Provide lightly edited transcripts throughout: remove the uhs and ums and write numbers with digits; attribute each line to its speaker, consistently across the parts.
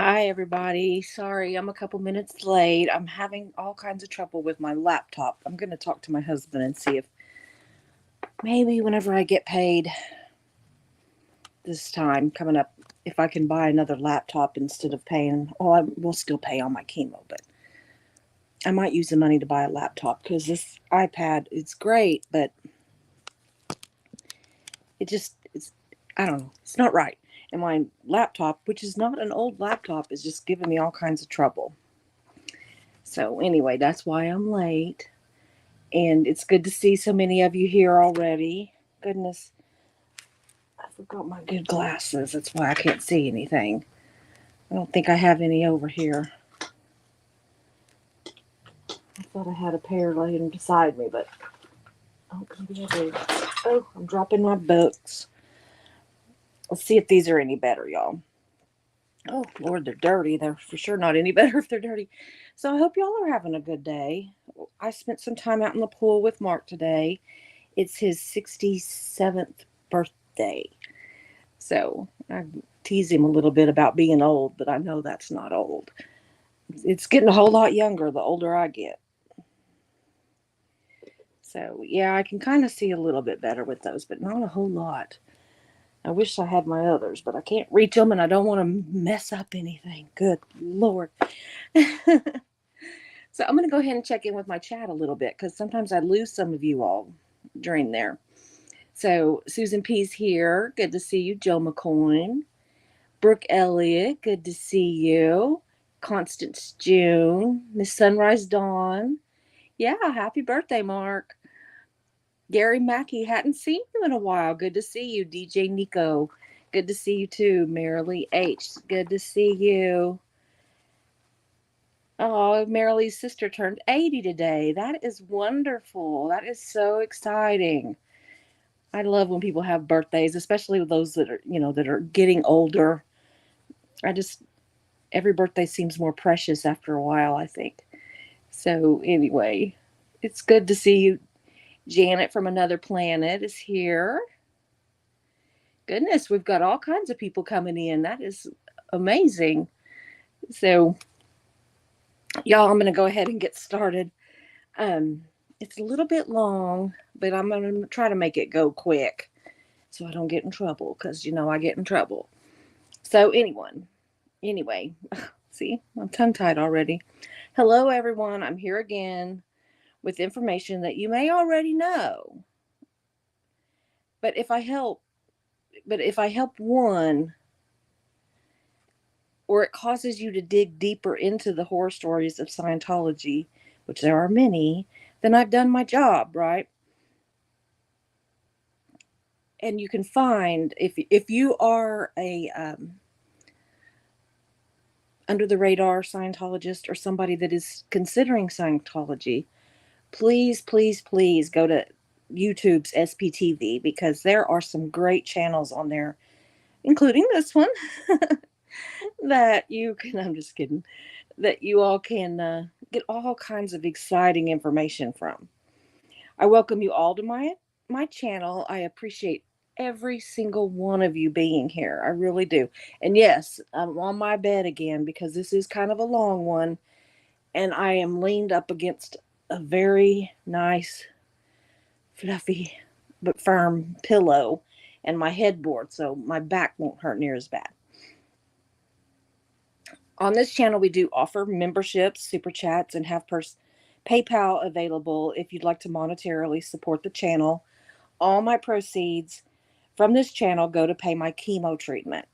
Speaker 1: Hi, everybody. Sorry, I'm a couple minutes late. I'm having all kinds of trouble with my laptop. I'm going to talk to my husband and see if maybe whenever I get paid this time coming up, if I can buy another laptop instead of paying. Well, I will still pay on my chemo, but I might use the money to buy a laptop because this iPad is great, but it's, I don't know, it's not right. And my laptop, which is not an old laptop, is just giving me all kinds of trouble. So, anyway, that's why I'm late. And it's good to see so many of you here already. Goodness, I forgot my good glasses. That's why I can't see anything. I don't think I have any over here. I thought I had a pair laying beside me, but oh, maybe I do. Oh, I'm dropping my books. Let's see if these are any better, y'all. Oh, Lord, they're dirty. They're for sure not any better if they're dirty. So I hope y'all are having a good day. I spent some time out in the pool with Mark today. It's his 67th birthday. So I tease him a little bit about being old, but I know that's not old. It's getting a whole lot younger the older I get. So yeah, I can kind of see a little bit better with those, but not a whole lot. I wish I had my others, but I can't reach them and I don't want to mess up anything. Good Lord. So I'm going to go ahead and check in with my chat a little bit because sometimes I lose some of you all during there. So Susan P's here. Good to see you. Joe McCoy. Brooke Elliott, good to see you. Constance June, Miss Sunrise Dawn. Yeah, happy birthday, Mark. Gary Mackey, hadn't seen you in a while. Good to see you. DJ Nico, good to see you too. Marilee H, good to see you. Oh, Marilee's sister turned 80 today. That is wonderful. That is so exciting. I love when people have birthdays, especially those that are getting older. I just every birthday seems more precious after a while, I think. So, anyway, it's good to see you. Janet from Another Planet is here. Goodness, we've got all kinds of people coming in. That is amazing. So, y'all, I'm going to go ahead and get started. Um, it's a little bit long, but I'm going to try to make it go quick so I don't get in trouble because, I get in trouble. So, anyway, see, I'm tongue tied already. Hello, everyone. I'm here again with information that you may already know. But if I help one or it causes you to dig deeper into the horror stories of Scientology, which there are many, then I've done my job, right? And you can find if you are a under the radar Scientologist or somebody that is considering Scientology, please, please, please go to YouTube's SPTV because there are some great channels on there, including this one, that you can, I'm just kidding, that you all can get all kinds of exciting information from. I welcome you all to my channel. I appreciate every single one of you being here. I really do. And yes, I'm on my bed again because this is kind of a long one and I am leaned up against a very nice, fluffy, but firm pillow and my headboard, so my back won't hurt near as bad. On this channel, we do offer memberships, super chats, and have PayPal available if you'd like to monetarily support the channel. All my proceeds from this channel go to pay my chemo treatment.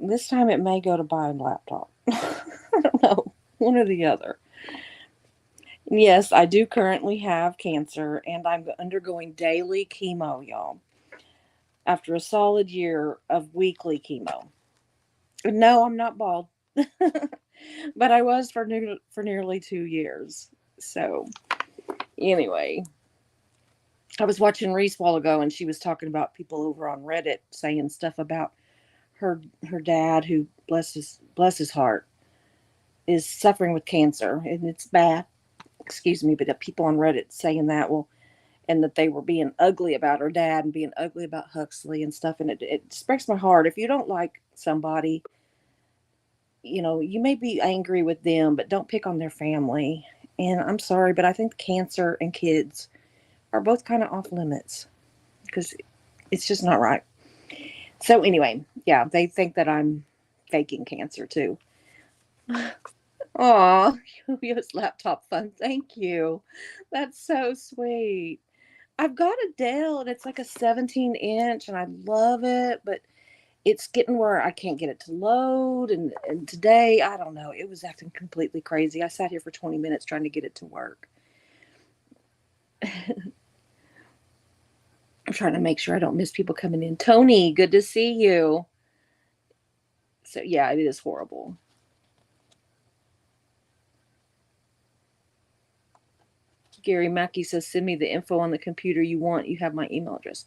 Speaker 1: This time it may go to buy a laptop. I don't know, one or the other. Yes, I do currently have cancer and I'm undergoing daily chemo, y'all, after a solid year of weekly chemo. No, I'm not bald. But I was for nearly 2 years. So, anyway, I was watching Reese a while ago and she was talking about people over on Reddit saying stuff about her dad who bless his heart is suffering with cancer and it's bad. Excuse me, but the people on Reddit saying that, well, and that they were being ugly about her dad and being ugly about Huxley and stuff, and it just breaks my heart. If you don't like somebody, you may be angry with them, but don't pick on their family. And I'm sorry, but I think cancer and kids are both kind of off limits because it's just not right. So, anyway, yeah, they think that I'm faking cancer too. Aw, Yuya's laptop fun. Thank you. That's so sweet. I've got a Dell and it's like a 17-inch and I love it, but it's getting where I can't get it to load. And today, I don't know, it was acting completely crazy. I sat here for 20 minutes trying to get it to work. I'm trying to make sure I don't miss people coming in. Tony, good to see you. So, yeah, it is horrible. Gary Mackey says, send me the info on the computer you want. You have my email address.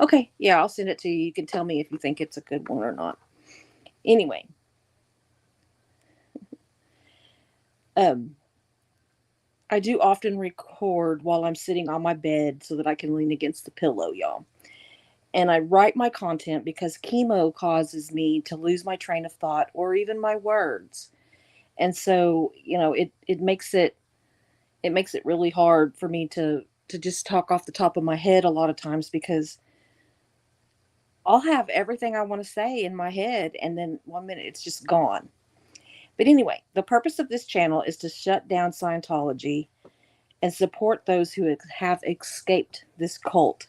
Speaker 1: Okay, yeah, I'll send it to you. You can tell me if you think it's a good one or not. Anyway, um, I do often record while I'm sitting on my bed so that I can lean against the pillow, y'all. And I write my content because chemo causes me to lose my train of thought or even my words. And so, it makes it really hard for me to just talk off the top of my head a lot of times because I'll have everything I want to say in my head and then 1 minute it's just gone. But anyway, the purpose of this channel is to shut down Scientology and support those who have escaped this cult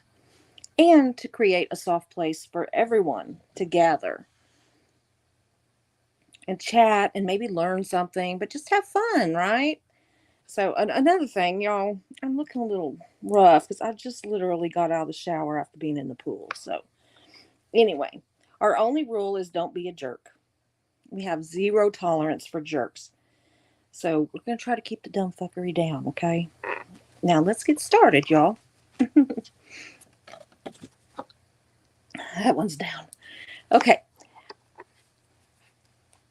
Speaker 1: and to create a soft place for everyone to gather and chat and maybe learn something, but just have fun, right? So, another thing, y'all, I'm looking a little rough because I just literally got out of the shower after being in the pool. So, anyway, our only rule is don't be a jerk. We have zero tolerance for jerks. So, we're going to try to keep the dumb fuckery down, okay? Now, let's get started, y'all. That one's down. Okay.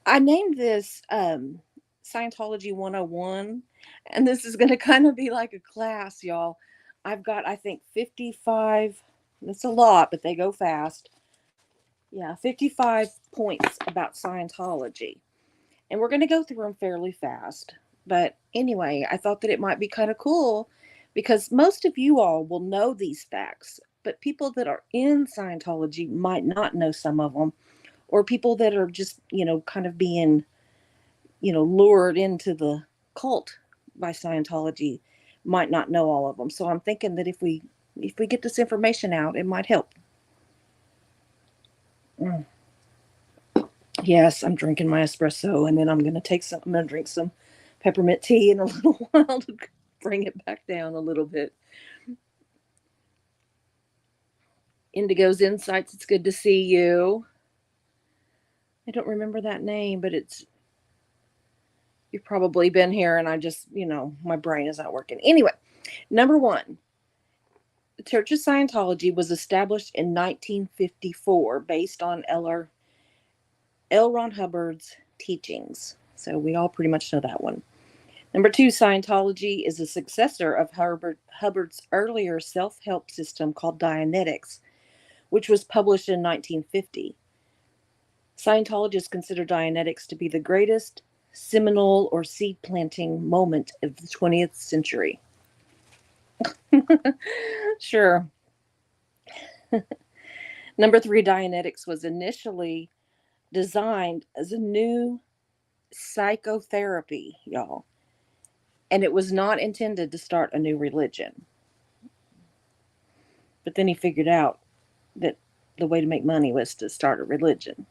Speaker 1: I named this Scientology 101, and this is going to kind of be like a class, y'all. I've got, I think, 55. That's a lot, but they go fast. Yeah, 55 points about Scientology. And we're going to go through them fairly fast. But anyway, I thought that it might be kind of cool because most of you all will know these facts, but people that are in Scientology might not know some of them, or people that are just, kind of being, lured into the cult by Scientology might not know all of them. So I'm thinking that if we get this information out, it might help. Mm. Yes, I'm drinking my espresso, and then I'm gonna drink some peppermint tea in a little while to bring it back down a little bit. Indigo's Insights, it's good to see you. I don't remember that name, but you've probably been here, and I just, my brain is not working. Anyway, number one, the Church of Scientology was established in 1954 based on L. Ron Hubbard's teachings. So we all pretty much know that one. Number two, Scientology is a successor of Hubbard's earlier self-help system called Dianetics, which was published in 1950. Scientologists consider Dianetics to be the greatest seminal or seed planting moment of the 20th century. Sure. Number three, Dianetics was initially designed as a new psychotherapy, y'all. And it was not intended to start a new religion. But then he figured out that the way to make money was to start a religion.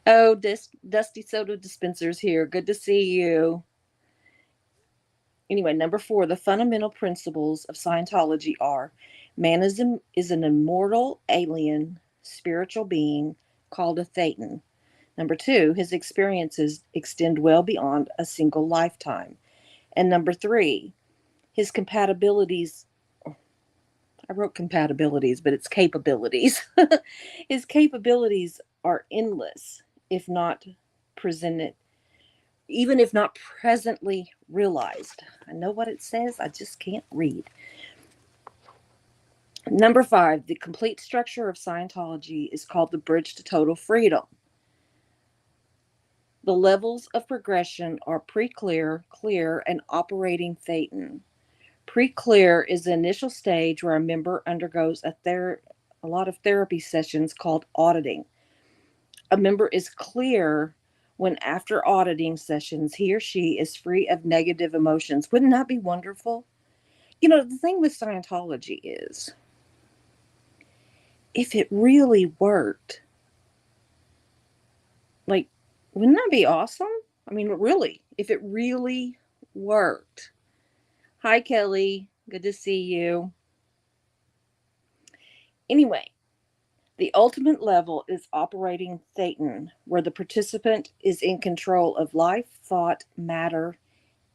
Speaker 1: Oh, Dusty Soda Dispenser's here. Good to see you. Anyway, number four, the fundamental principles of Scientology are man is an immortal alien spiritual being called a Thetan. Number two, his experiences extend well beyond a single lifetime. And number three, his compatibilities, I wrote compatibilities, but it's capabilities. His capabilities are endless, if not presented, even if not presently realized. I know what it says, I just can't read. Number five, the complete structure of Scientology is called the Bridge to Total Freedom. The levels of progression are pre-clear, clear, and operating thetan. Pre-clear is the initial stage where a member undergoes a lot of therapy sessions called auditing. A member is clear when, after auditing sessions, he or she is free of negative emotions. Wouldn't that be wonderful? The thing with Scientology is, if it really worked, like, wouldn't that be awesome? I mean, really, if it really worked. Hi, Kelly. Good to see you. Anyway, the ultimate level is operating thetan, where the participant is in control of life, thought, matter,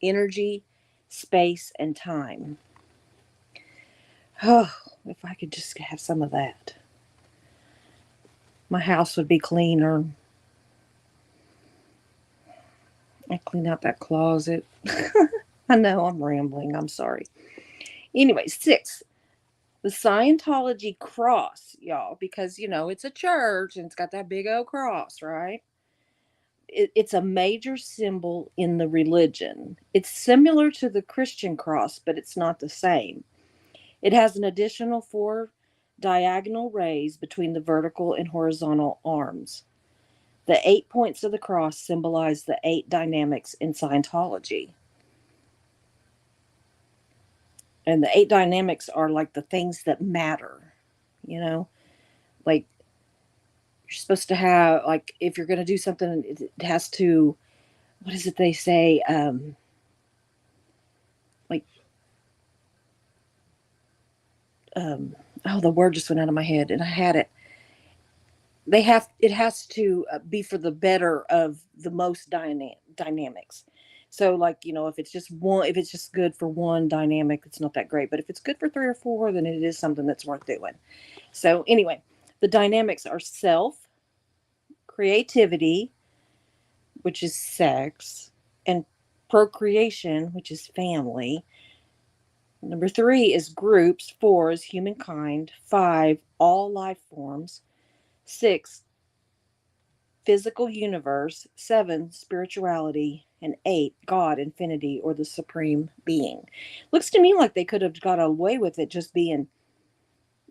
Speaker 1: energy, space, and time. Oh, if I could just have some of that, my house would be cleaner. I clean out that closet. I know I'm rambling. I'm sorry. Anyway, 6. The Scientology cross, y'all, because it's a church and it's got that big old cross, right? It's a major symbol in the religion. It's similar to the Christian cross, but it's not the same. It has an additional 4 diagonal rays between the vertical and horizontal arms. The 8 points of the cross symbolize the 8 dynamics in Scientology. And the 8 dynamics are like the things that matter, you know? Like, you're supposed to have, like, if you're going to do something, it has to, what is it they say? Like, um, oh, the word just went out of my head and I had it. It has to be for the better of the most dynamics. So, like, if it's just good for one dynamic, it's not that great. But if it's good for 3 or 4, then it is something that's worth doing. So, anyway, the dynamics are self, creativity, which is sex, and procreation, which is family. Number 3 is groups. 4 is humankind. 5, all life forms. 6, physical universe. 7, spirituality. And 8, God, infinity, or the supreme being. Looks to me like they could have got away with it just being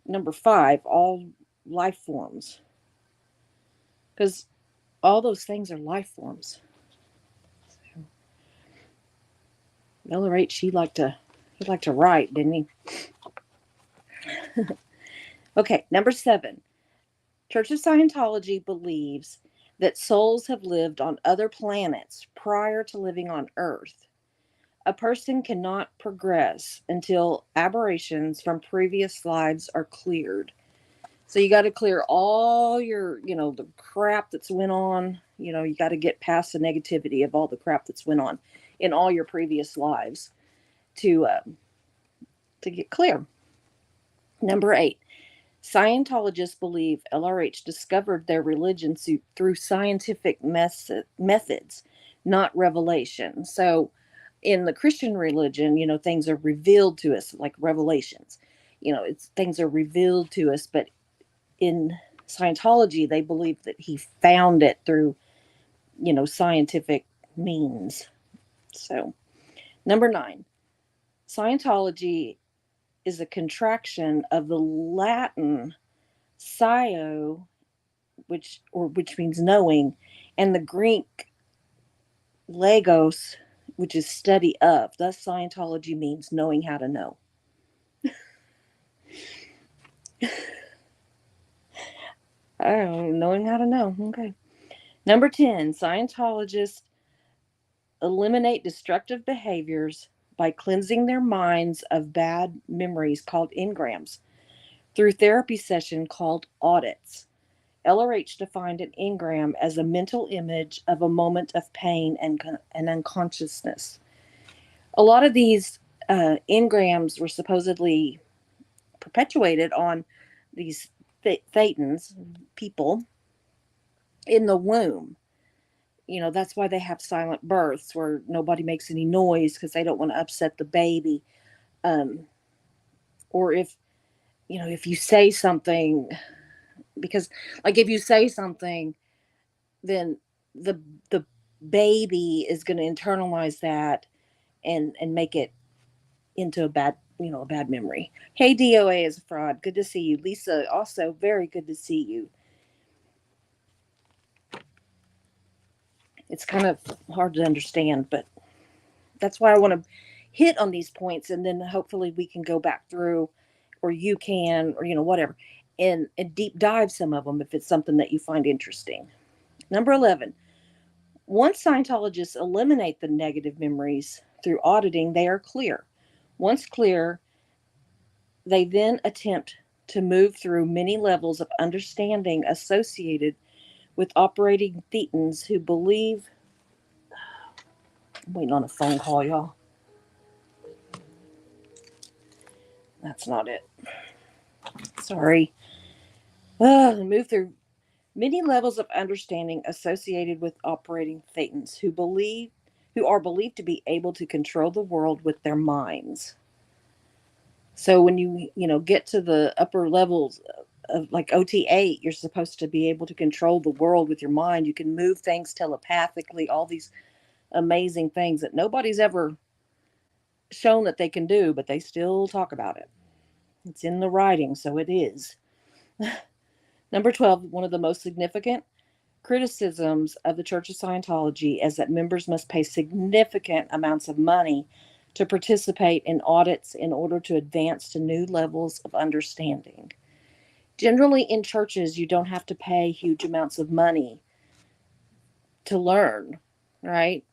Speaker 1: number 5, all life forms. Because all those things are life forms. LRH, he'd like to write, didn't he? Okay, number 7. Church of Scientology believes that souls have lived on other planets prior to living on Earth. A person cannot progress until aberrations from previous lives are cleared. So you got to clear all your, the crap that's went on. You got to get past the negativity of all the crap that's went on in all your previous lives to get clear. Number 8. Scientologists believe LRH discovered their religion through scientific methods, not revelation. So, in the Christian religion, things are revealed to us like revelations. It's things are revealed to us, but in Scientology, they believe that he found it through, scientific means. So, number 9, Scientology is a contraction of the Latin scio, which means knowing, and the Greek logos, which is study of. Thus, Scientology means knowing how to know. Oh, knowing how to know. Okay. Number 10, Scientologists eliminate destructive behaviors by cleansing their minds of bad memories called engrams through therapy session called audits. LRH defined an engram as a mental image of a moment of pain and unconsciousness. A lot of these engrams were supposedly perpetuated on these thetans, people, in the womb. That's why they have silent births where nobody makes any noise because they don't want to upset the baby. Um, or if you say something, because, like, if you say something, then the the baby is going to internalize that and make it into a bad, a bad memory. Hey, DOA is a fraud. Good to see you. Lisa, also very good to see you. It's kind of hard to understand, but that's why I want to hit on these points, and then hopefully we can go back through, or you can, or whatever, and deep dive some of them if it's something that you find interesting. Number 11. Once Scientologists eliminate the negative memories through auditing, they are clear. Once clear, they then attempt to move through many levels of understanding associated with operating thetans who believe. I'm waiting on a phone call, y'all. That's not it. Sorry. Move through many levels of understanding associated with operating thetans who are believed to be able to control the world with their minds. So when you get to the upper levels of like OT8, you're supposed to be able to control the world with your mind. You can move things telepathically, all these amazing things that nobody's ever shown that they can do, but they still talk about it. It's in the writing, so it is. Number 12, one of the most significant criticisms of the Church of Scientology is that members must pay significant amounts of money to participate in audits in order to advance to new levels of understanding. Generally, in churches, you don't have to pay huge amounts of money to learn, right?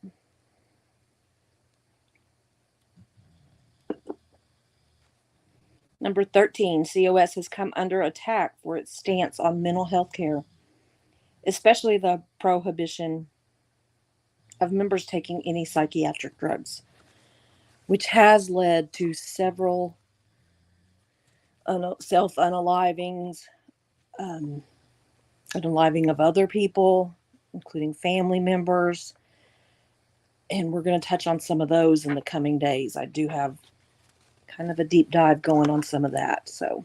Speaker 1: Number 13, COS has come under attack for its stance on mental health care, especially the prohibition of members taking any psychiatric drugs, which has led to several self unalivings, um, unaliving of other people, including family members. And we're going to touch on some of those in the coming days. I do have kind of a deep dive going on some of that. So,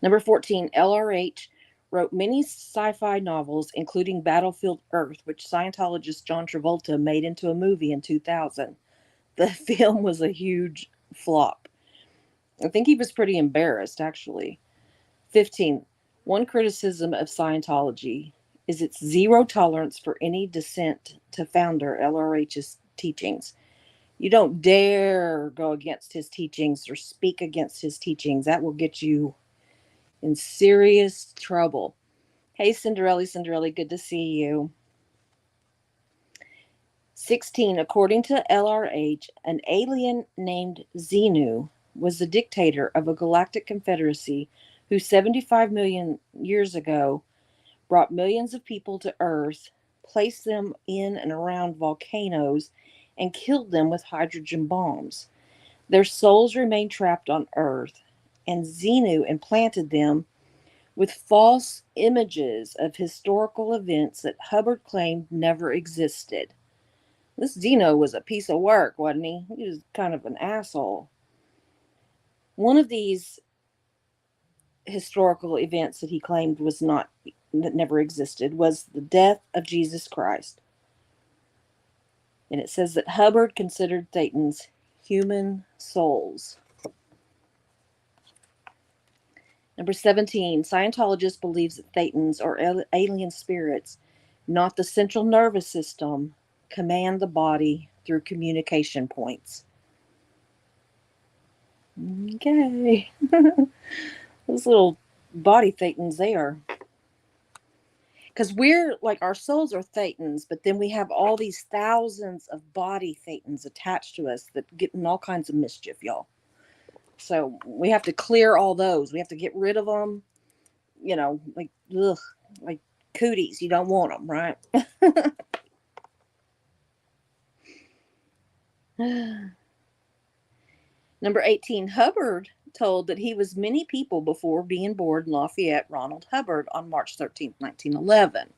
Speaker 1: number 14, LRH wrote many sci fi novels, including Battlefield Earth, which Scientologist John Travolta made into a movie in 2000. The film was a huge flop. I think he was pretty embarrassed, actually. 15. One criticism of Scientology is its zero tolerance for any dissent to founder LRH's teachings. You don't dare go against his teachings or speak against his teachings. That will get you in serious trouble. Hey, Cinderella, good to see you. 16. According to LRH, an alien named Xenu was the dictator of a galactic confederacy who 75 million years ago brought millions of people to Earth, placed them in and around volcanoes, and killed them with hydrogen bombs. Their souls remained trapped on Earth, and Xenu implanted them with false images of historical events that Hubbard claimed never existed. This Xenu was a piece of work, wasn't he? He was kind of an asshole. One of these historical events that he claimed that never existed was the death of Jesus Christ. And it says that Hubbard considered Thetans human souls. Number 17, Scientologists believes that Thetans are alien spirits, not the central nervous system, command the body through communication points. Okay. Those little body Thetans there. Because we're like, our souls are Thetans, but then we have all these thousands of body Thetans attached to us that get in all kinds of mischief, y'all. So we have to clear all those. We have to get rid of them. Like, ugh, like cooties. You don't want them, right? Number 18, Hubbard told that he was many people before being born Lafayette Ronald Hubbard on March 13th, 1911.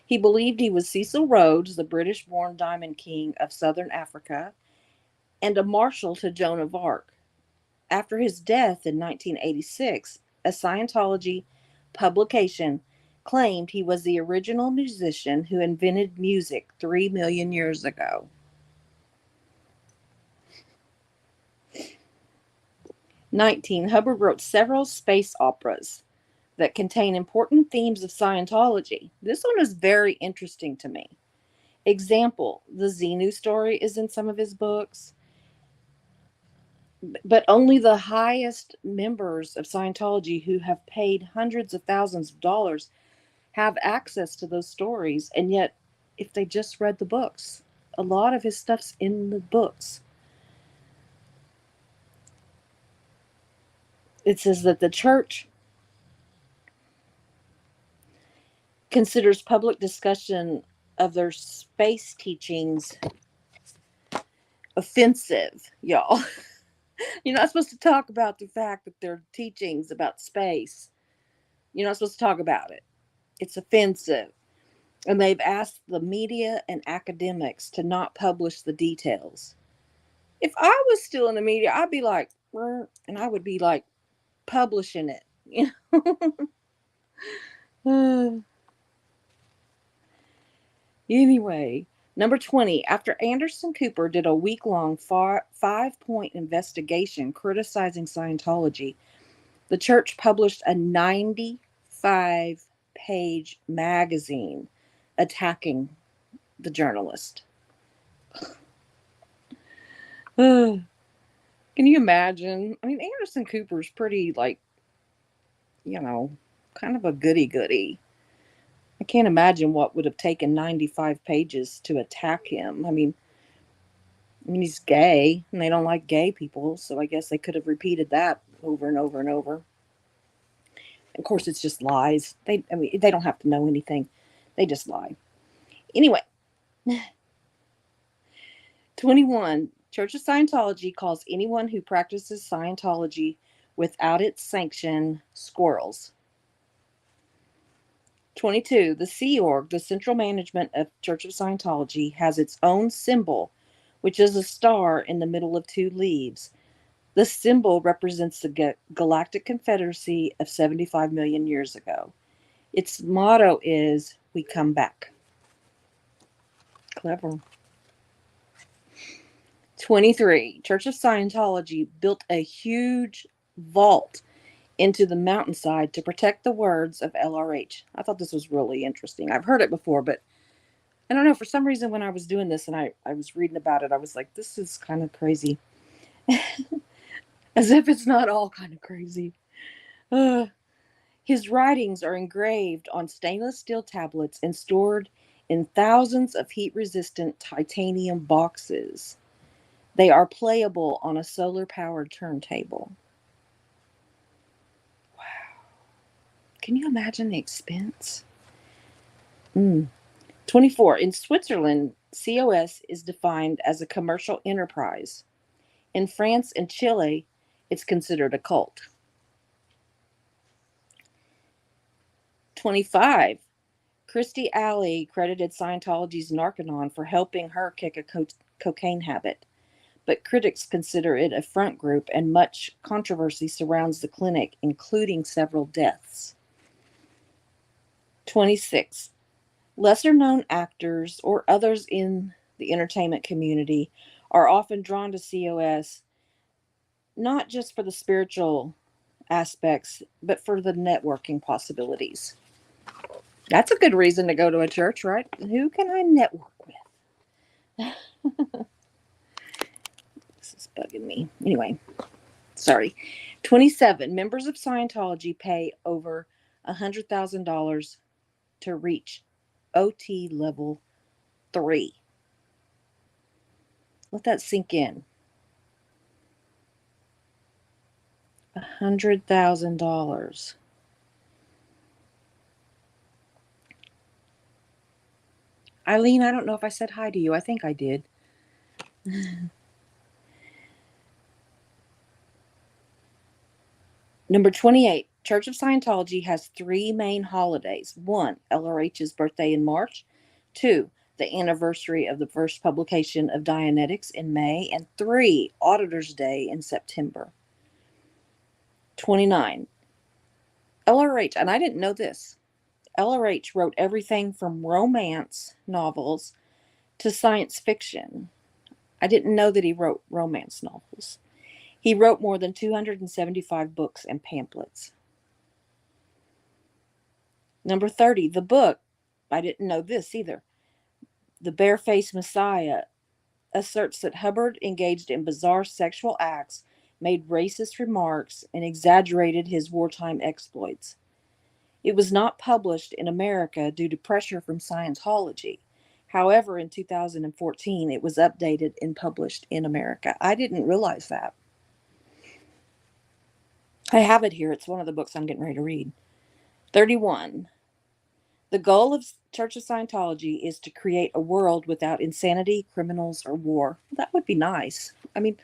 Speaker 1: He believed he was Cecil Rhodes, the British-born Diamond King of Southern Africa, and a marshal to Joan of Arc. After his death in 1986, a Scientology publication claimed he was the original musician who invented music 3 million years ago. '19. Hubbard wrote several space operas that contain important themes of Scientology. This one is very interesting to me. Example, the Xenu story is in some of his books, but only the highest members of Scientology who have paid hundreds of thousands of dollars have access to those stories. And yet, if they just read the books, a lot of his stuff's in the books. It says that the church considers public discussion of their space teachings offensive, y'all. You're not supposed to talk about the fact that their teachings about space. You're not supposed to talk about it. It's offensive. And they've asked the media and academics to not publish the details. If I was still in the media, I'd be like, and I would be like publishing it. You know? Anyway, number 20. After Anderson Cooper did a week-long 5-point investigation criticizing Scientology, the church published a 95-page magazine attacking the journalist. Can you imagine? I mean, Anderson Cooper's pretty, like, kind of a goody-goody. I can't imagine what would have taken 95 pages to attack him. I mean, he's gay, and they don't like gay people, so I guess they could have repeated that over and over and over. Of course, it's just lies. They don't have to know anything. They just lie. Anyway, 21. Church of Scientology calls anyone who practices Scientology without its sanction squirrels. 22. The Sea Org, the central management of Church of Scientology, has its own symbol, which is a star in the middle of 2 leaves. The symbol represents the Galactic Confederacy of 75 million years ago. Its motto is, "We come back." Clever. 23. Church of Scientology built a huge vault into the mountainside to protect the words of LRH. I thought this was really interesting. I've heard it before, but I don't know. For some reason, when I was doing this and I was reading about it, I was like, this is kind of crazy. As if it's not all kind of crazy. His writings are engraved on stainless steel tablets and stored in thousands of heat-resistant titanium boxes. They are playable on a solar-powered turntable. Wow. Can you imagine the expense? 24. In Switzerland, COS is defined as a commercial enterprise. In France and Chile, it's considered a cult. 25. Christy Alley credited Scientology's Narconon for helping her kick a cocaine habit, but critics consider it a front group, and much controversy surrounds the clinic, including several deaths. 26. Lesser-known actors or others in the entertainment community are often drawn to COS, not just for the spiritual aspects, but for the networking possibilities. That's a good reason to go to a church, right? Who can I network with? This is bugging me. Anyway, sorry. 27. Members of Scientology pay over $100,000 to reach OT level 3. Let that sink in. $100,000. Eileen, I don't know if I said hi to you. I think I did. Number 28. Church of Scientology has 3 main holidays. 1. LRH's birthday in March. 2. The anniversary of the first publication of Dianetics in May. And 3. Auditor's Day in September. 29. LRH, and I didn't know this, LRH wrote everything from romance novels to science fiction. I didn't know that he wrote romance novels. He wrote more than 275 books and pamphlets. Number 30, the book. I didn't know this either. The Barefaced Messiah asserts that Hubbard engaged in bizarre sexual acts, made racist remarks, and exaggerated his wartime exploits. It was not published in America due to pressure from Scientology. However, in 2014, it was updated and published in America. I didn't realize that. I have it here. It's one of the books I'm getting ready to read. 31. The goal of Church of Scientology is to create a world without insanity, criminals, or war. That would be nice. I mean,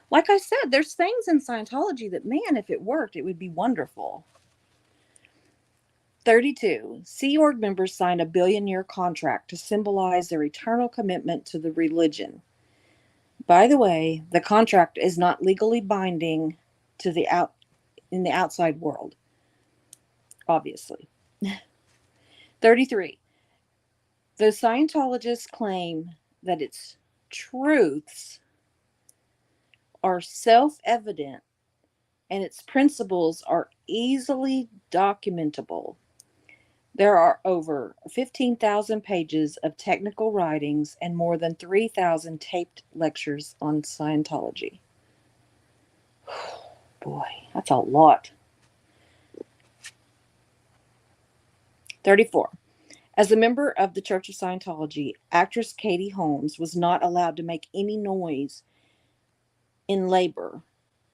Speaker 1: like I said, there's things in Scientology that, man, if it worked, it would be wonderful. 32. Sea Org members sign a billion-year contract to symbolize their eternal commitment to the religion. By the way, the contract is not legally binding to in the outside world, obviously. 33. Though Scientologists claim that its truths are self-evident and its principles are easily documentable, there are over 15,000 pages of technical writings and more than 3,000 taped lectures on Scientology. Boy, that's a lot. 34. As a member of the Church of Scientology, actress Katie Holmes was not allowed to make any noise in labor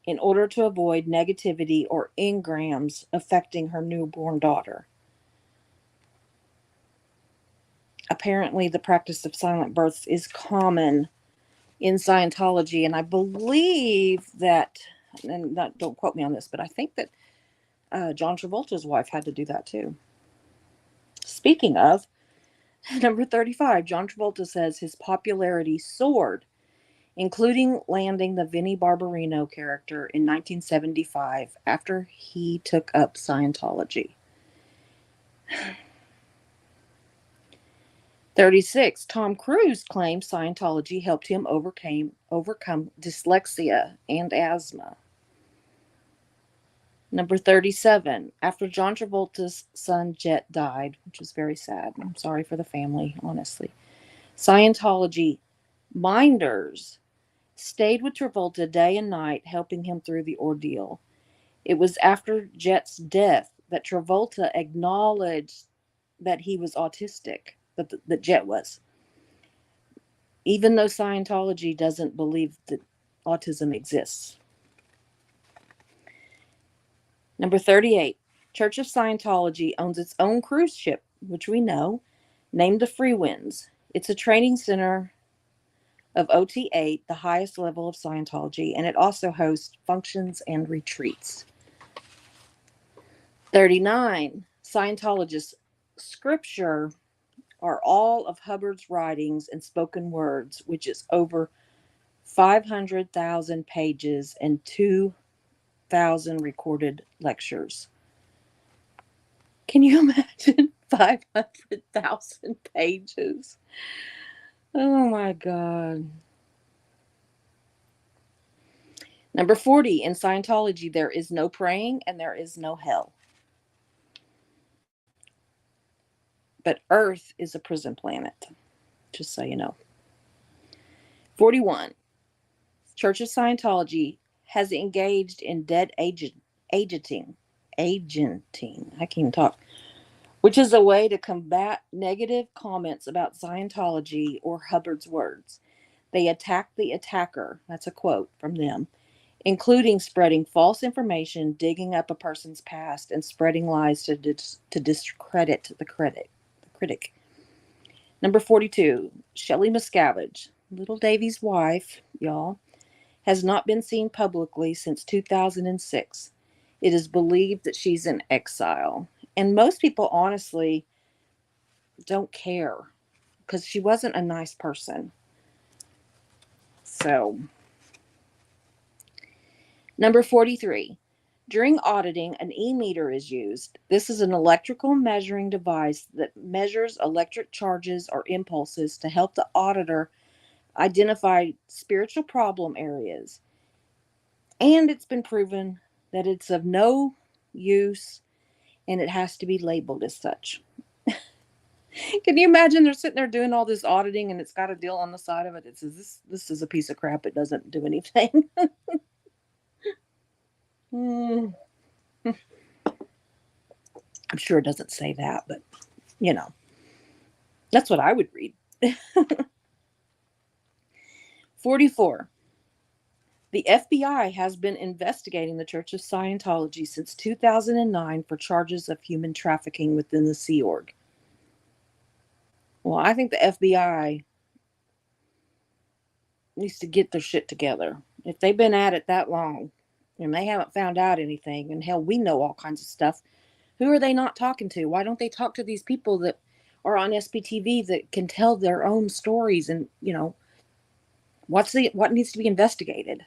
Speaker 1: in order to avoid negativity or engrams affecting her newborn daughter. Apparently, the practice of silent births is common in Scientology, and I believe that, and don't quote me on this, but I think that John Travolta's wife had to do that too. Speaking of, number 35, John Travolta says his popularity soared, including landing the Vinnie Barbarino character in 1975 after he took up Scientology. 36. Tom Cruise claims Scientology helped him overcome dyslexia and asthma. Number 37. After John Travolta's son Jet died, which was very sad. I'm sorry for the family, honestly. Scientology minders stayed with Travolta day and night, helping him through the ordeal. It was after Jet's death that Travolta acknowledged that he was autistic, that Jet was. Even though Scientology doesn't believe that autism exists. Number 38. Church of Scientology owns its own cruise ship, which we know, named the Free Winds. It's a training center of OT8, the highest level of Scientology, and it also hosts functions and retreats. 39. Scientologists' scripture are all of Hubbard's writings and spoken words, which is over 500,000 pages and 2,000 recorded lectures. Can you imagine 500,000 pages? Oh my God. Number 40, in Scientology, there is no praying and there is no hell. But Earth is a prison planet, just so you know. 41, Church of Scientology has engaged in dead agenting. I can't even talk. Which is a way to combat negative comments about Scientology or Hubbard's words. They attack the attacker. That's a quote from them, including spreading false information, digging up a person's past, and spreading lies to discredit the critic. Number 42, Shelley Miscavige, Little Davy's wife, y'all, has not been seen publicly since 2006. It is believed that she's in exile. And most people honestly don't care because she wasn't a nice person. So, number 43. During auditing, an e-meter is used. This is an electrical measuring device that measures electric charges or impulses to help the auditor identify spiritual problem areas. And it's been proven that it's of no use and it has to be labeled as such. Can you imagine they're sitting there doing all this auditing and it's got a deal on the side of it that says this is a piece of crap, it doesn't do anything. I'm sure it doesn't say that, but you know, that's what I would read. 44. The FBI has been investigating the Church of Scientology since 2009 for charges of human trafficking within the Sea Org. Well, I think the FBI needs to get their shit together. If they've been at it that long and they haven't found out anything, and hell, we know all kinds of stuff, who are they not talking to? Why don't they talk to these people that are on SBTV that can tell their own stories and, what needs to be investigated?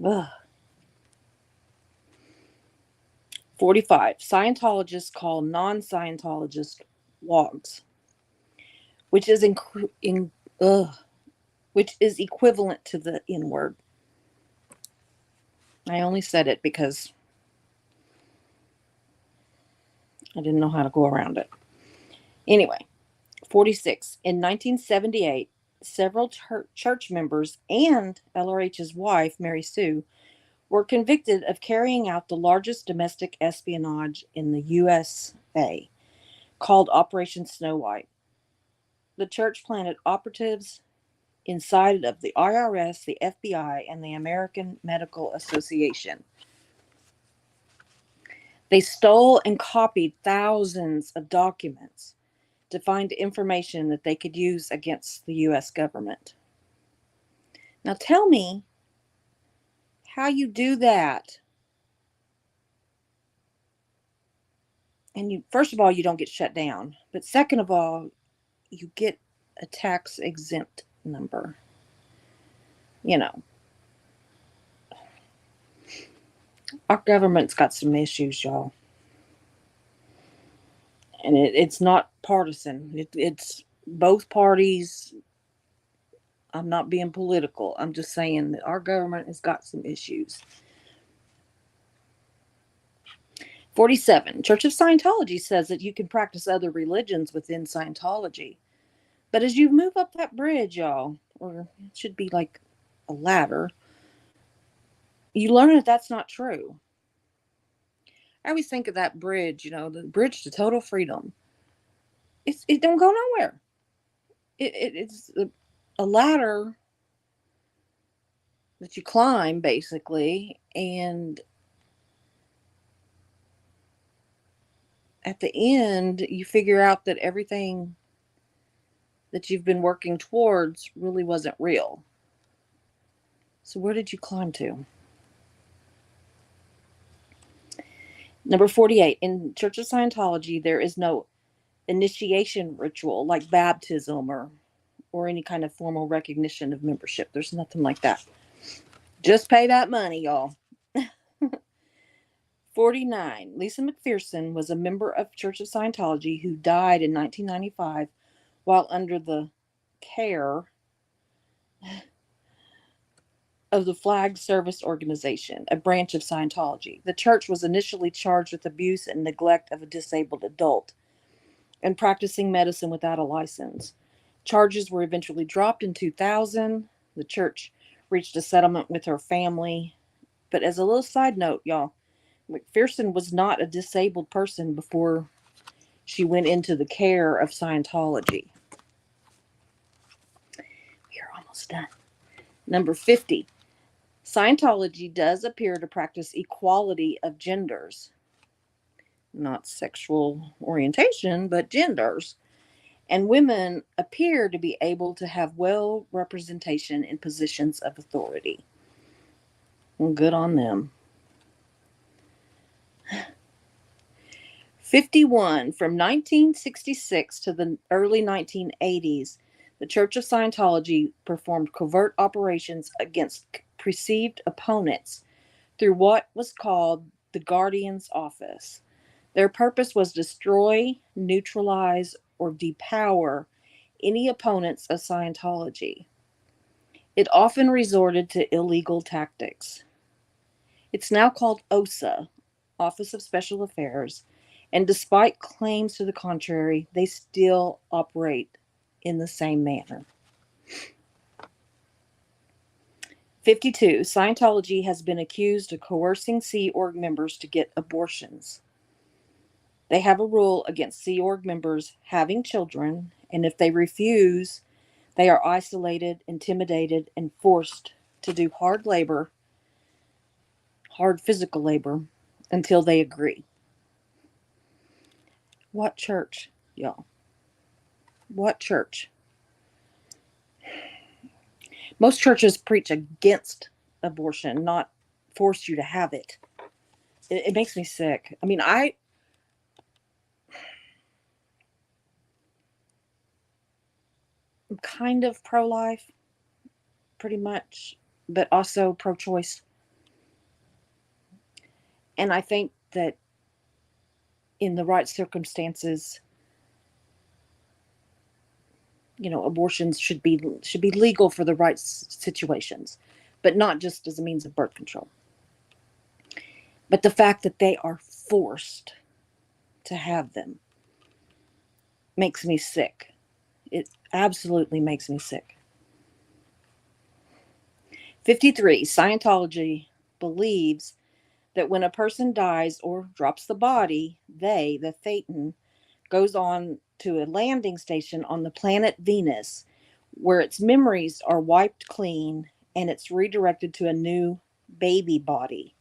Speaker 1: Ugh. 45. Scientologists call non-Scientologists wogs, which is which is equivalent to the N-word. I only said it because I didn't know how to go around it. Anyway, 46. In 1978, several church members and LRH's wife, Mary Sue, were convicted of carrying out the largest domestic espionage in the USA, called Operation Snow White. The church planted operatives inside of the IRS, the FBI, and the American Medical Association. They stole and copied thousands of documents to find information that they could use against the U.S. government. Now tell me how you do that. And first of all, you don't get shut down. But second of all, you get a tax exempt number. Our government's got some issues, y'all. And it's not partisan. It's both parties. I'm not being political. I'm just saying that our government has got some issues. 47. Church of Scientology says that you can practice other religions within Scientology. But as you move up that bridge, y'all, or it should be like a ladder, you learn that that's not true. I always think of that bridge, the bridge to total freedom. It don't go nowhere. It's a ladder that you climb, basically, and at the end, you figure out that everything that you've been working towards really wasn't real. So where did you climb to? Number 48. In Church of Scientology, there is no initiation ritual like baptism or any kind of formal recognition of membership. There's nothing like that. Just pay that money, y'all. 49. Lisa McPherson was a member of Church of Scientology who died in 1995 while under the care of the Flag Service Organization, a branch of Scientology. The church was initially charged with abuse and neglect of a disabled adult and practicing medicine without a license. Charges were eventually dropped in 2000. The church reached a settlement with her family. But as a little side note, y'all, McPherson was not a disabled person before she went into the care of Scientology. We're almost done. Number 50. Scientology does appear to practice equality of genders. Not sexual orientation, but genders. And women appear to be able to have well representation in positions of authority. Well, good on them. 51. From 1966 to the early 1980s, the Church of Scientology performed covert operations against perceived opponents through what was called the Guardian's Office. Their purpose was destroy, neutralize, or depower any opponents of Scientology. It often resorted to illegal tactics. It's now called OSA, Office of Special Affairs, and despite claims to the contrary, they still operate in the same manner. 52. Scientology has been accused of coercing Sea Org members to get abortions. They have a rule against Sea Org members having children, and if they refuse, they are isolated, intimidated, and forced to do hard labor, hard physical labor, until they agree. What church, y'all? What church? Most churches preach against abortion, not force you to have it. It makes me sick. I mean, I'm kind of pro-life, pretty much, but also pro-choice. And I think that in the right circumstances, abortions should be legal for the right situations, but not just as a means of birth control. But the fact that they are forced to have them makes me sick. It absolutely makes me sick. 53. Scientology believes that when a person dies or drops the body, the Thetan, goes on to a landing station on the planet Venus, where its memories are wiped clean and it's redirected to a new baby body,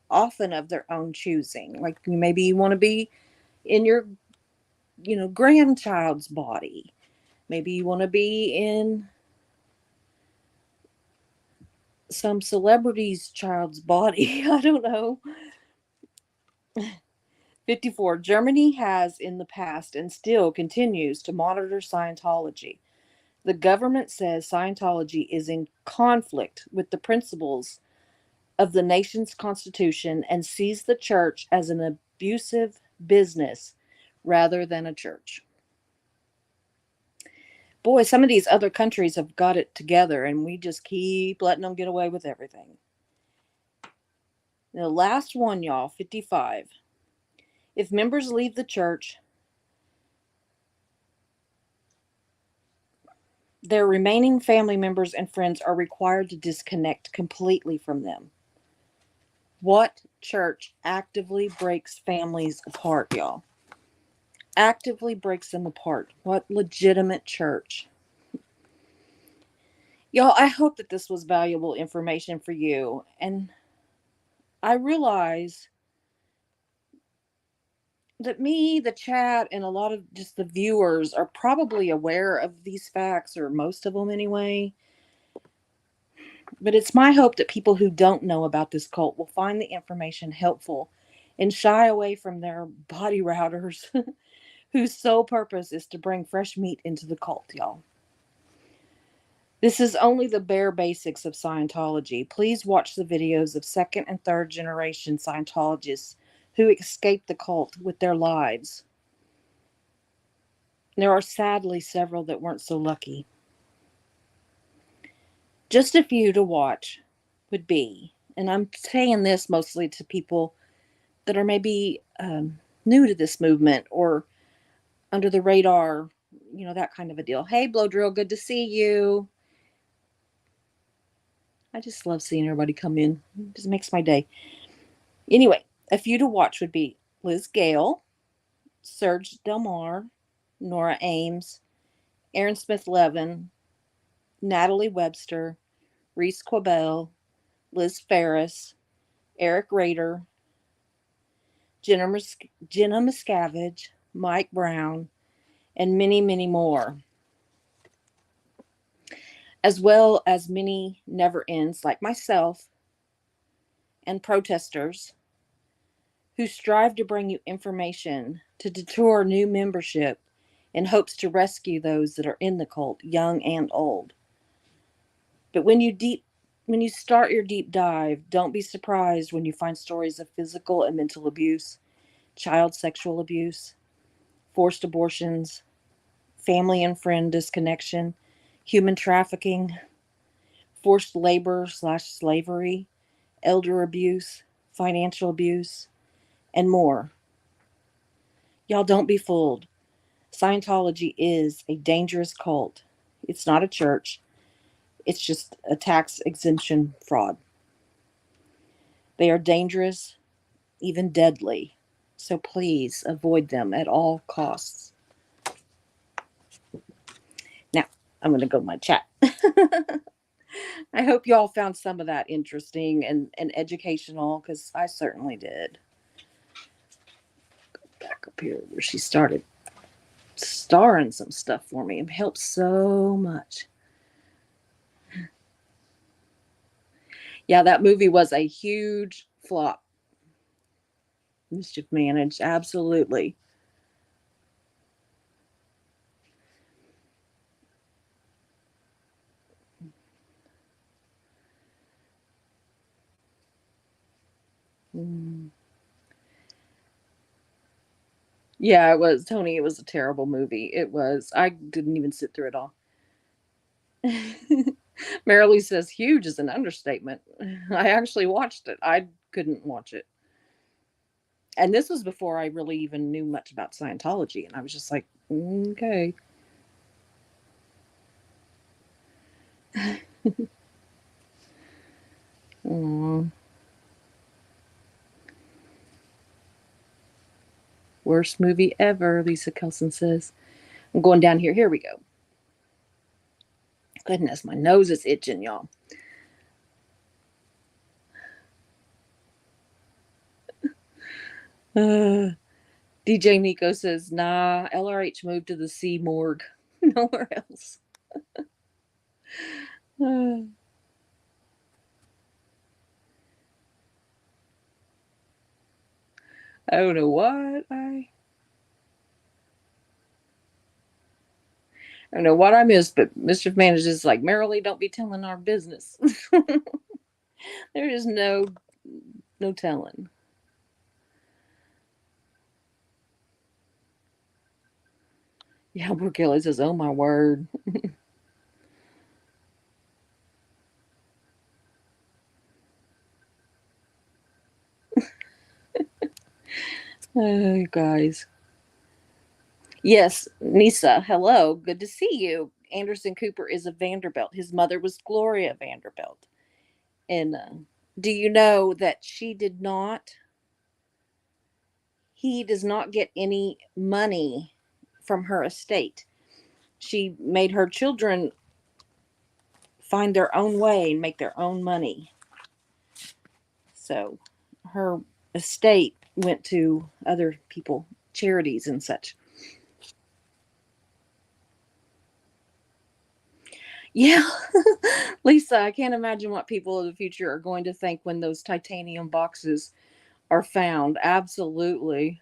Speaker 1: often of their own choosing. Like maybe you want to be in your, grandchild's body. Maybe you want to be in some celebrity's child's body. I don't know. 54. Germany has in the past and still continues to monitor Scientology. The government says Scientology is in conflict with the principles of the nation's constitution and sees the church as an abusive business rather than a church. Boy, some of these other countries have got it together and we just keep letting them get away with everything. The last one, y'all, 55. If members leave the church, their remaining family members and friends are required to disconnect completely from them. What church actively breaks families apart, y'all? Actively breaks them apart. What legitimate church? Y'all, I hope that this was valuable information for you. And I realize that me, the chat, and a lot of just the viewers are probably aware of these facts, or most of them anyway. But it's my hope that people who don't know about this cult will find the information helpful and shy away from their body routers whose sole purpose is to bring fresh meat into the cult, y'all. This is only the bare basics of Scientology. Please watch the videos of second and third generation Scientologists who escaped the cult with their lives. There are sadly several that weren't so lucky. Just a few to watch would be, and I'm saying this mostly to people that are maybe new to this movement or under the radar, that kind of a deal. Hey, Blow Drill, good to see you. I just love seeing everybody come in. It just makes my day. Anyway, a few to watch would be Liz Gale, Serge Delmar, Nora Ames, Aaron Smith Levin, Natalie Webster, Reese Quabell, Liz Ferris, Eric Rader, Jenna Miscavige, Mike Brown, and many, many more. As well as many never-ends like myself and protesters who strive to bring you information to deter new membership in hopes to rescue those that are in the cult, young and old. But when you When you start your deep dive, don't be surprised when you find stories of physical and mental abuse, child sexual abuse, forced abortions, family and friend disconnection, human trafficking, forced labor slash slavery, elder abuse, financial abuse, and more. Y'all don't be fooled. Scientology is a dangerous cult. It's not a church, it's just a tax exemption fraud. They are dangerous, even deadly. So please avoid them at all costs. Now, I'm going to go to my chat. I hope y'all found some of that interesting and educational because I certainly did. Back up here where she started starring some stuff for me. It helps so much. Yeah, that movie was a huge flop. Mischief Managed, absolutely. Mm. Yeah, it was, Tony. It was a terrible movie. It was. I didn't even sit through it all. Marilee says huge is an understatement. I actually watched it. I couldn't watch it. And this was before I really even knew much about Scientology. And I was just like, okay. Mm, worst movie ever, Lisa Kelson says. I'm going down here. Here we go. Goodness, my nose is itching, y'all. Uh, DJ Nico says, nah, LRH moved to the C morgue. Nowhere else. Uh, I don't know what I don't know what I missed, but Mischief Managed is like, Marilee, don't be telling our business. There is no telling. Yeah, poor Kelly says, oh my word. Oh, guys. Yes, Nisa, hello. Good to see you. Anderson Cooper is a Vanderbilt. His mother was Gloria Vanderbilt. And do you know that he does not get any money from her estate? She made her children find their own way and make their own money. So her estate went to other people, charities and such. Yeah. Lisa, I can't imagine what people of the future are going to think when those titanium boxes are found. Absolutely.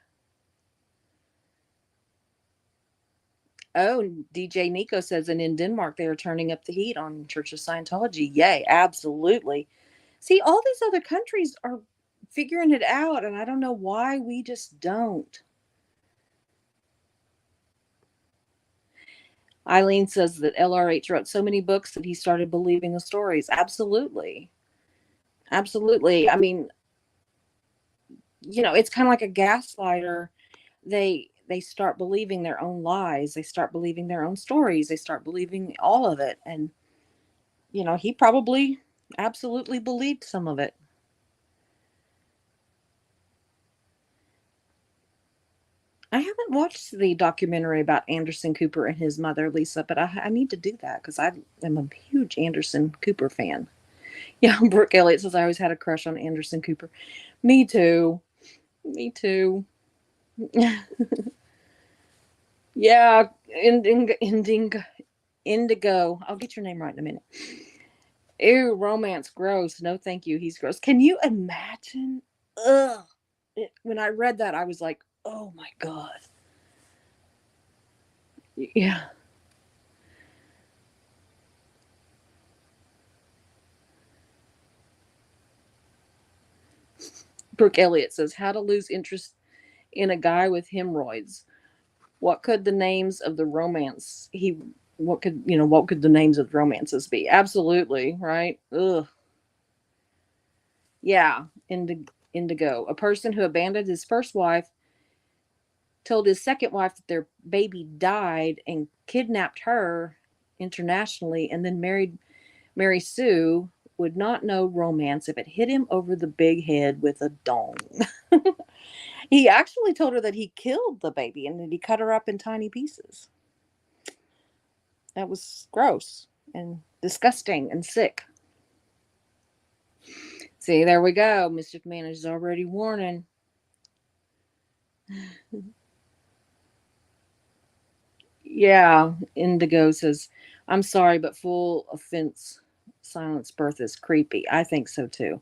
Speaker 1: Oh, DJ Nico says, and in Denmark, they are turning up the heat on Church of Scientology. Yay, absolutely. See, all these other countries are figuring it out, and I don't know why we just don't. Eileen says that LRH wrote so many books that he started believing the stories. Absolutely. Absolutely. I mean, it's kind of like a gaslighter. They start believing their own lies. They start believing their own stories. They start believing all of it. And, he probably absolutely believed some of it. I haven't watched the documentary about Anderson Cooper and his mother, Lisa, but I need to do that because I am a huge Anderson Cooper fan. Yeah, Brooke Elliott says, I always had a crush on Anderson Cooper. Me too. Me too. Yeah, Indigo. I'll get your name right in a minute. Ew, romance, gross. No, thank you. He's gross. Can you imagine? Ugh. When I read that, I was like, oh my God. Yeah. Brooke Elliott says, how to lose interest in a guy with hemorrhoids. What could the names of the romance he what could the names of romances be? Absolutely, right? Ugh. Yeah, Indigo. A person who abandoned his first wife, told his second wife that their baby died and kidnapped her internationally and then married Mary Sue would not know romance if it hit him over the big head with a dong. He actually told her that he killed the baby and that he cut her up in tiny pieces. That was gross and disgusting and sick. See, there we go. Mischief Man is already warning. Yeah, Indigo says, I'm sorry, but full offense, silence birth is creepy. I think so too.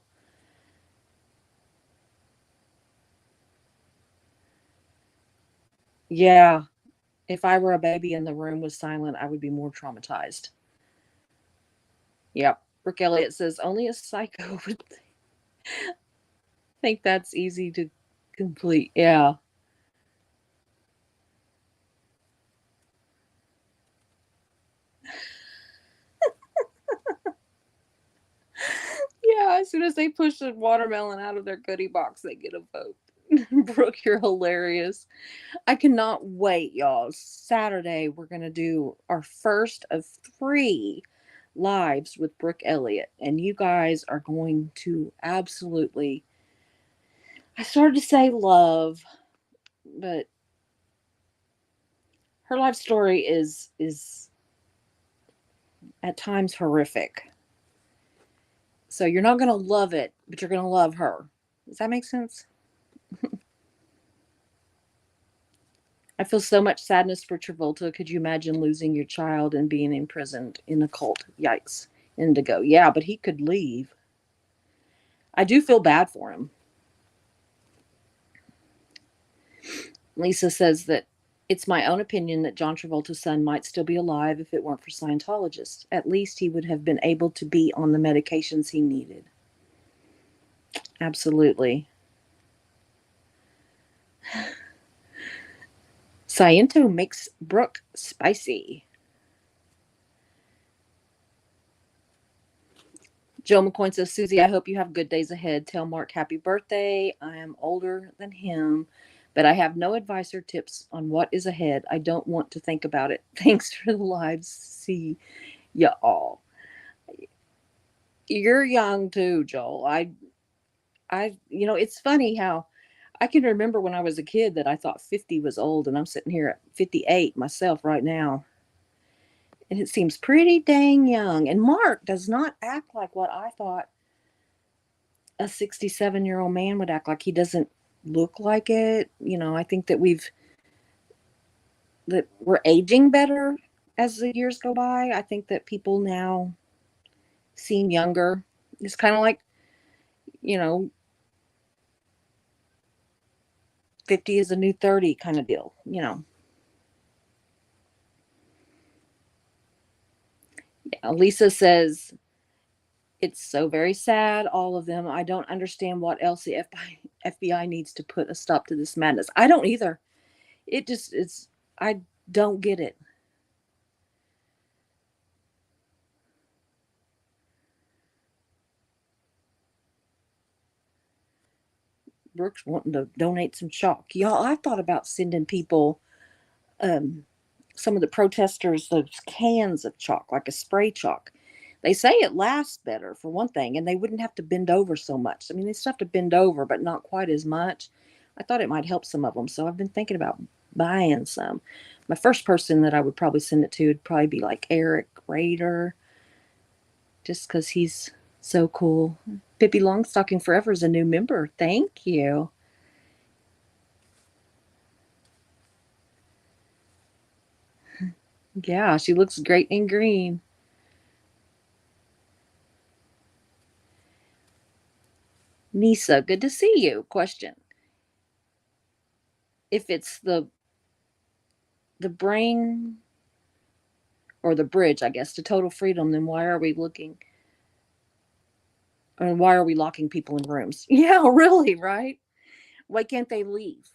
Speaker 1: Yeah, if I were a baby and the room was silent, I would be more traumatized. Yep. Brooke Elliott says, only a psycho would think that's easy to complete. Yeah. Yeah, as soon as they push the watermelon out of their goodie box, they get a vote. Brooke, you're hilarious. I cannot wait, y'all. Saturday, we're going to do our first of three lives with Brooke Elliott, and you guys are going to absolutely. I started to say love, but her life story is at times horrific. So you're not going to love it, but you're going to love her. Does that make sense? I feel so much sadness for Travolta. Could you imagine losing your child and being imprisoned in a cult? Yikes. Indigo. Yeah, but he could leave. I do feel bad for him. Lisa says that it's my own opinion that John Travolta's son might still be alive if it weren't for Scientologists. At least he would have been able to be on the medications he needed. Absolutely. Sciento makes Brooke spicy. Joe McCoy says, Susie, I hope you have good days ahead. Tell Mark happy birthday. I am older than him, but I have no advice or tips on what is ahead. I don't want to think about it. Thanks for the lives. See ya all. You're young too, Joel. It's funny how I can remember when I was a kid that I thought 50 was old, and I'm sitting here at 58 myself right now. And it seems pretty dang young. And Mark does not act like what I thought a 67-year-old man would act like. He doesn't look like it. I think that we're aging better as the years go by. I think that people now seem younger. It's kind of like, you know, 50 is a new 30 kind of deal. Yeah, Lisa says, it's so very sad, all of them. I don't understand what else the FBI needs to put a stop to this madness. I don't either. I don't get it. Brooks wanting to donate some chalk. Y'all, I thought about sending people, um, some of the protesters, those cans of chalk, like a spray chalk. They say it lasts better, for one thing, and they wouldn't have to bend over so much. I mean, they still have to bend over, but not quite as much. I thought it might help some of them, so I've been thinking about buying some. My first person that I would probably send it to would probably be like Eric Rader, just because he's so cool. Pippi Longstocking Forever is a new member. Thank you. Yeah, she looks great in green. Nisa, good to see you. Question: if it's the brain or the bridge, I guess, to total freedom, then why are we looking And why are we locking people in rooms? Yeah, really, right? Why can't they leave?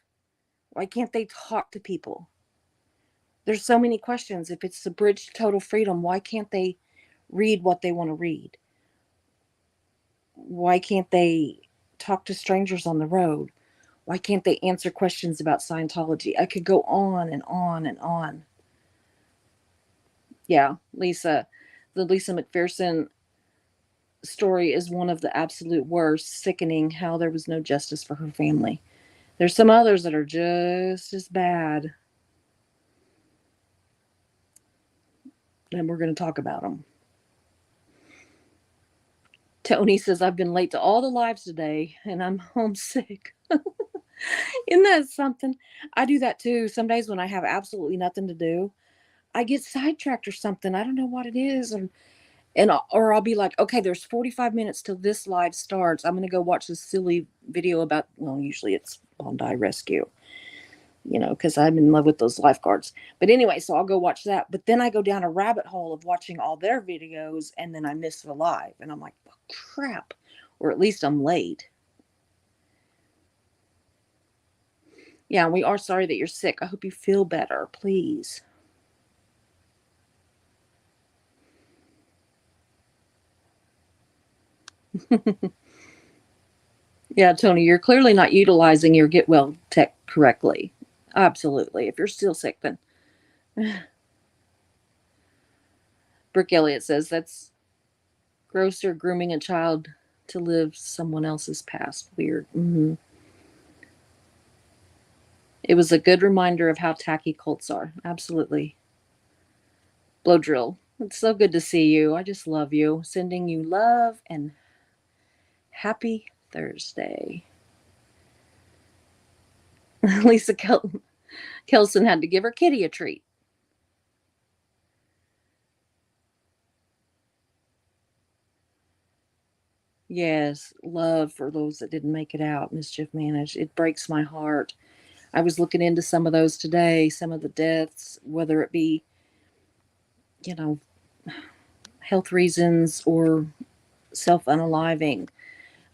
Speaker 1: Why can't they talk to people? There's so many questions. If it's the bridge to total freedom, why can't they read what they want to read? Why can't they talk to strangers on the road? Why can't they answer questions about Scientology? I could go on and on and on. Yeah, Lisa, the Lisa McPherson story is one of the absolute worst, sickening how there was no justice for her family. There's some others that are just as bad, and we're going to talk about them. Tony says, I've been late to all the lives today, and I'm homesick. Isn't that something? I do that too. Some days when I have absolutely nothing to do, I get sidetracked or something. I don't know what it is. Or I'll be like, okay, there's 45 minutes till this live starts. I'm going to go watch this silly video about, well, usually it's Bondi Rescue, because I'm in love with those lifeguards. But anyway, so I'll go watch that. But then I go down a rabbit hole of watching all their videos, and then I miss the live. And I'm like, oh, crap. Or at least I'm late. Yeah, we are sorry that you're sick. I hope you feel better, please. Yeah, Tony, you're clearly not utilizing your get well tech correctly. Absolutely. If you're still sick, then Brooke Elliott says that's grosser, grooming a child to live someone else's past. Weird. It was a good reminder of how tacky cults are. Absolutely. Blow drill. It's so good to see you. I just love you. Sending you love and happy Thursday. Lisa Kelson had to give her kitty a treat. Yes, love for those that didn't make it out, mischief managed. It breaks my heart. I was looking into some of those today, some of the deaths, whether it be, you know, health reasons or self unaliving.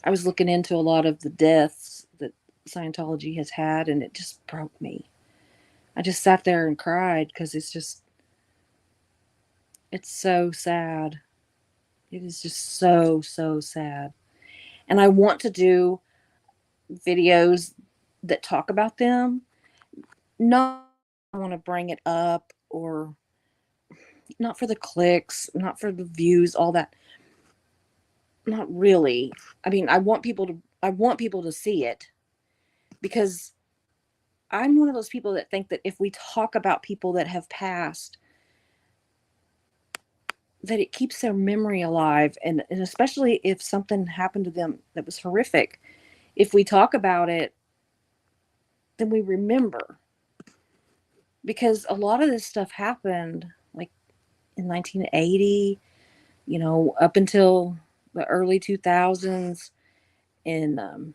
Speaker 1: I was looking into a lot of the deaths that Scientology has had, and it just broke me. I just sat there and cried because it's so sad. It is just so, so sad. And I want to do videos that talk about them. Not I want to bring it up or not for the clicks, not for the views, all that. Not really. I mean, I want people to see it because I'm one of those people that think that if we talk about people that have passed, that it keeps their memory alive, and especially if something happened to them that was horrific. If we talk about it, then we remember, because a lot of this stuff happened like in 1980, up until the early 2000s, and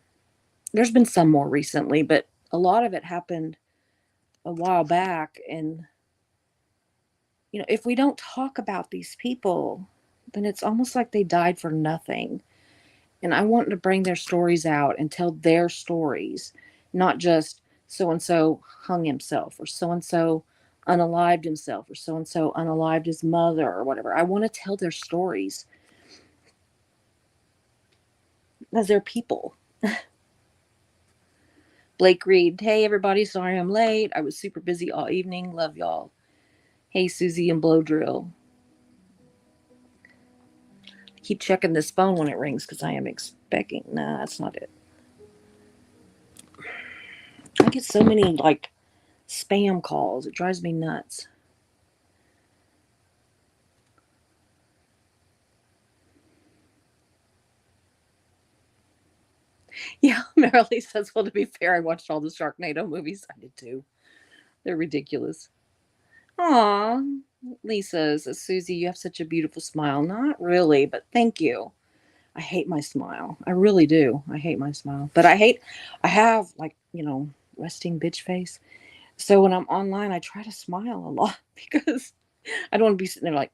Speaker 1: there's been some more recently, but a lot of it happened a while back. And if we don't talk about these people, then it's almost like they died for nothing. And I want to bring their stories out and tell their stories, not just so and so hung himself, or so and so unalived himself, or so and so unalived his mother, or whatever. I want to tell their stories as they're people. Blake Reed, hey everybody, sorry I'm late. I was super busy all evening. Love y'all. Hey Susie and Blow Drill. Keep checking this phone when it rings because I am expecting. Nah, that's not it. I get so many like spam calls. It drives me nuts. Yeah, Marilee says, well, to be fair, I watched all the Sharknado movies. I did too. They're ridiculous. Aw, Lisa says, Susie, you have such a beautiful smile. Not really, but thank you. I hate my smile. I really do. I hate my smile. But I have like, resting bitch face. So when I'm online, I try to smile a lot because I don't want to be sitting there like,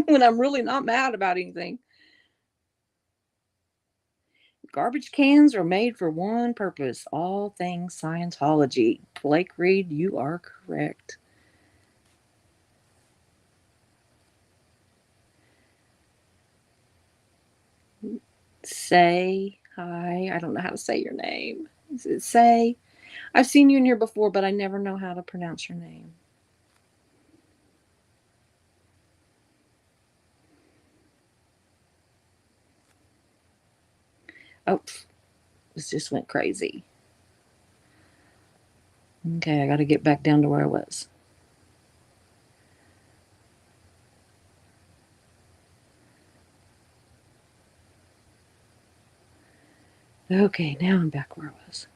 Speaker 1: when I'm really not mad about anything. Garbage cans are made for one purpose, all things Scientology. Blake Reed, you are correct. Say hi. I don't know how to say your name. Is it Say? I've seen you in here before, but I never know how to pronounce your name. Oh, this just went crazy. Okay, I got to get back down to where I was. Okay, now I'm back where I was.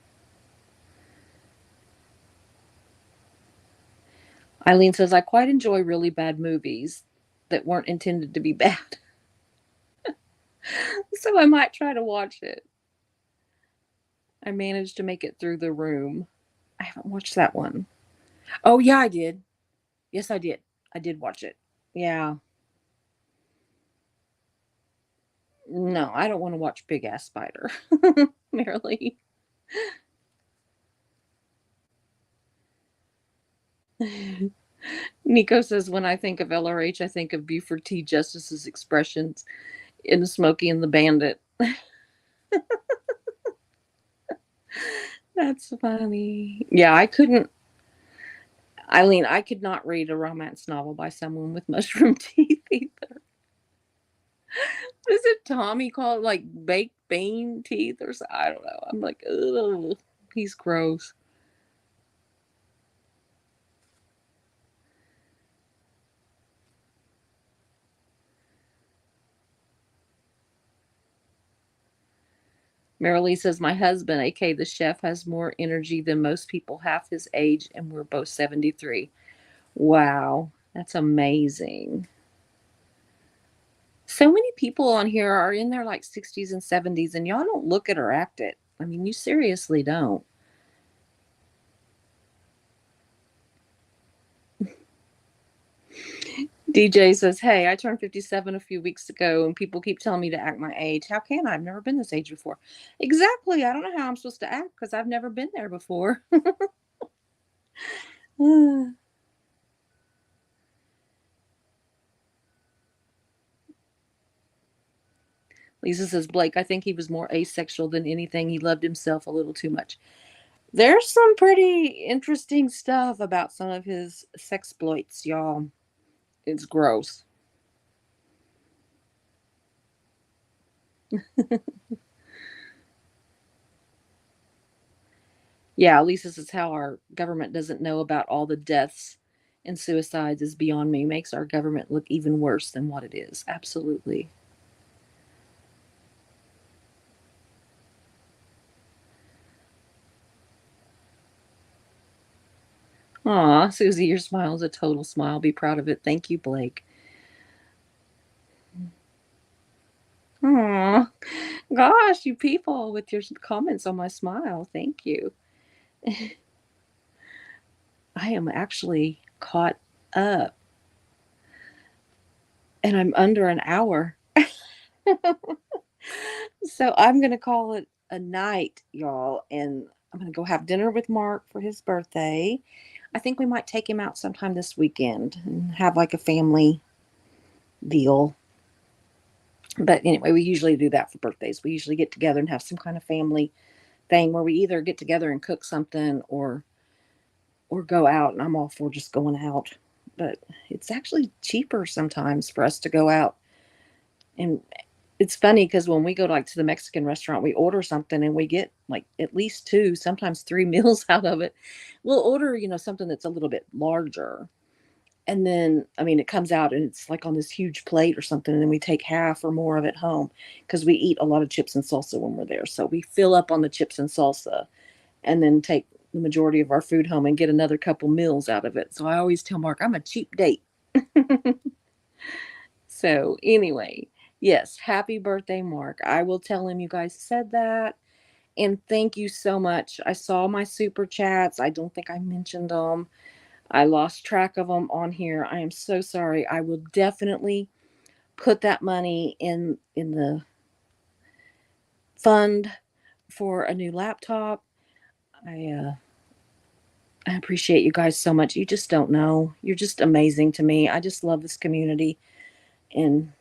Speaker 1: Eileen says, I quite enjoy really bad movies that weren't intended to be bad. So I might try to watch it. I managed to make it through The Room. I haven't watched that one. Oh, yeah, I did. Yes, I did. I did watch it. Yeah. No, I don't want to watch Big Ass Spider. Merely. Nico says, when I think of LRH, I think of Buford T. Justice's expressions in Smokey and the Bandit. That's funny. Yeah, I couldn't. Eileen, I could not read a romance novel by someone with mushroom teeth either. What is it Tommy called? Like baked bean teeth or something? I don't know. I'm like, ugh, he's gross. Marilee says, my husband, aka the chef, has more energy than most people half his age, and we're both 73. Wow, that's amazing. So many people on here are in their like 60s and 70s, and y'all don't look it or act it. I mean, you seriously don't. DJ says, hey, I turned 57 a few weeks ago, and people keep telling me to act my age. How can I? I've never been this age before. Exactly. I don't know how I'm supposed to act because I've never been there before. Lisa says, Blake, I think he was more asexual than anything. He loved himself a little too much. There's some pretty interesting stuff about some of his sexploits, y'all. It's gross. Yeah, Lisa says how our government doesn't know about all the deaths and suicides is beyond me. Makes our government look even worse than what it is. Absolutely. Aw, Susie, your smile is a total smile. Be proud of it. Thank you, Blake. Aw, gosh, you people with your comments on my smile. Thank you. I am actually caught up and I'm under an hour. So I'm going to call it a night, y'all. And I'm going to go have dinner with Mark for his birthday. I think we might take him out sometime this weekend and have like a family deal. But anyway, we usually do that for birthdays. We usually get together and have some kind of family thing where we either get together and cook something or go out. And I'm all for just going out. But it's actually cheaper sometimes for us to go out. And it's funny because when we go like to the Mexican restaurant, we order something and we get like at least two, sometimes three meals out of it. We'll order, something that's a little bit larger. And then, I mean, it comes out and it's like on this huge plate or something. And then we take half or more of it home because we eat a lot of chips and salsa when we're there. So we fill up on the chips and salsa and then take the majority of our food home and get another couple meals out of it. So I always tell Mark, I'm a cheap date. So anyway, yes, happy birthday, Mark. I will tell him you guys said that. And thank you so much. I saw my super chats. I don't think I mentioned them. I lost track of them on here. I am so sorry. I will definitely put that money in the fund for a new laptop. I I appreciate you guys so much. You just don't know. You're just amazing to me. I just love this community, and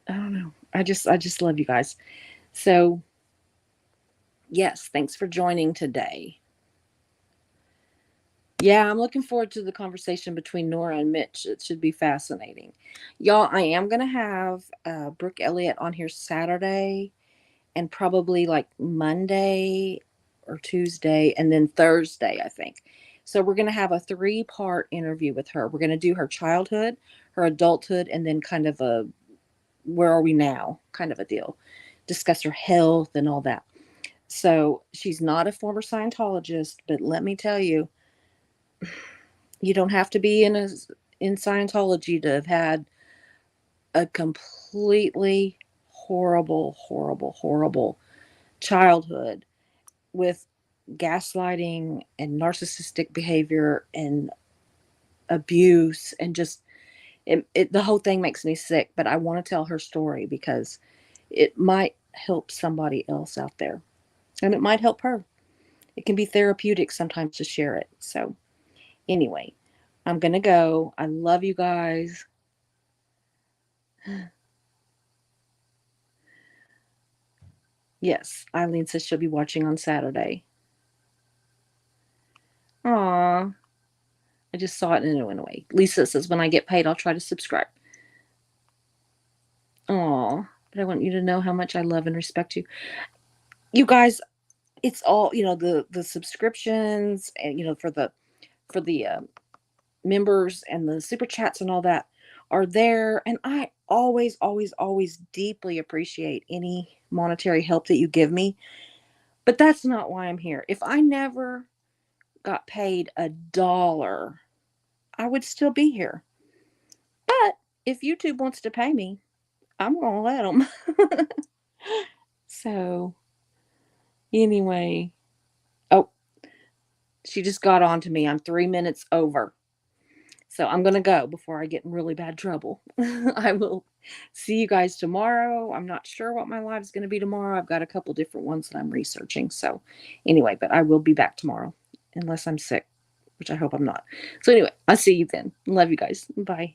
Speaker 1: I don't know. I just love you guys. So, yes, thanks for joining today. Yeah, I'm looking forward to the conversation between Nora and Mitch. It should be fascinating. Y'all, I am going to have Brooke Elliott on here Saturday and probably like Monday or Tuesday and then Thursday, I think. So we're going to have a 3-part interview with her. We're going to do her childhood, her adulthood, and then kind of a where are we now kind of a deal. Discuss her health and all that. So she's not a former Scientologist, but let me tell you, you don't have to be in Scientology to have had a completely horrible, horrible, horrible childhood with gaslighting and narcissistic behavior and abuse and just the whole thing makes me sick. But I want to tell her story because it might help somebody else out there, and it might help her. It can be therapeutic sometimes to share it. So anyway, I'm gonna go. I love you guys. Yes, Eileen says she'll be watching on Saturday. Aw, I just saw it and it went away. Lisa says when I get paid, I'll try to subscribe. Aw, but I want you to know how much I love and respect you. You guys, it's all the subscriptions and for the members and the super chats and all that are there, and I always, always, always deeply appreciate any monetary help that you give me. But that's not why I'm here. If I never got paid $1, I would still be here. But if YouTube wants to pay me, I'm gonna let them. So anyway, oh, she just got on to me. I'm 3 minutes over. So I'm going to go before I get in really bad trouble. I will see you guys tomorrow. I'm not sure what my live is going to be tomorrow. I've got a couple different ones that I'm researching. So anyway, but I will be back tomorrow unless I'm sick, which I hope I'm not. So anyway, I'll see you then. Love you guys. Bye.